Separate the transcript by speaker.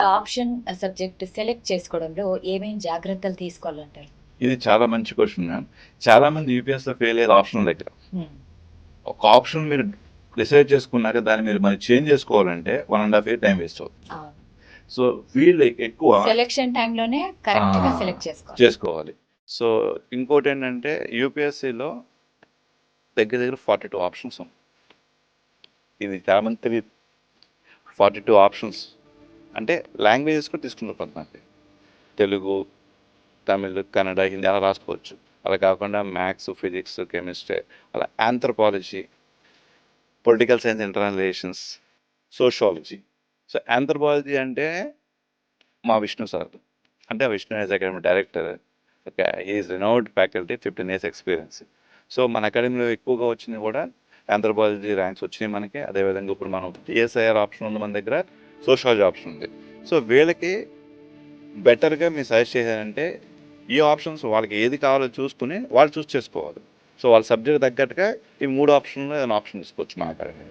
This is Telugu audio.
Speaker 1: ఆప్షన్ సబ్జెక్ట్ సెలెక్ట్ చేసుకోవడంలో ఏమేం జాగ్రత్తలు తీసుకోవాలంటారు?
Speaker 2: ఇది చాలా మంచి క్వశ్చన్ మ్యామ్. చాలా మంది యూపీఎస్లో ఫెయిల్ అయ్యేది ఆప్షన్ దగ్గర. ఒక ఆప్షన్ మీరు డిసైడ్ చేసుకున్నాక దాన్ని మీరు మరి చేంజ్ చేసుకోవాలంటే 1.5 year టైం వేస్ట్ అవుతుంది. సో వీళ్ళు ఎక్కువ
Speaker 1: సెలెక్షన్ టైంలోనే కరెక్ట్గా సెలెక్ట్
Speaker 2: చేసుకోవాలి. సో ఇంకోటి ఏంటంటే యూపీఎస్సీలో దగ్గర 42 ఆప్షన్స్ ఉన్నాయి. ఇది చాలా మంది తెలియదు. 42 ఆప్షన్స్ అంటే లాంగ్వేజెస్ కూడా తీసుకున్నారు కొంతమంది. తెలుగు, తమిళ్, కన్నడ, హిందీ అలా రాసుకోవచ్చు. అలా కాకుండా మ్యాథ్స్, ఫిజిక్స్, కెమిస్ట్రీ, అలా anthropology, political science, international relations, sociology. So anthropology అంటే మా విష్ణు సార్, అంటే Vishnu as academy director. Is renowned faculty, 15 years experience. So మన అకాడమీలో ఎక్కువగా వచ్చింది కూడా ఆంథ్రపాలజీ ర్యాంక్స్ వచ్చినాయి మనకి. అదేవిధంగా ఇప్పుడు మనం టీఎస్ఐఆర్ ఆప్షన్ ఉంది మన దగ్గర, సోషాలజీ ఆప్షన్ ఉంది. సో వీళ్ళకి బెటర్గా మీరు సజెస్ట్ చేశారంటే ఈ ఆప్షన్స్ వాళ్ళకి ఏది కావాలో చూసుకుని వాళ్ళు చూస్ చేసుకోవాలి. సో వాళ్ళ సబ్జెక్ట్ తగ్గట్టుగా ఈ 3 ఆప్షన్లో ఏదైనా ఆప్షన్ తీసుకోవచ్చు మా అకాడమీ.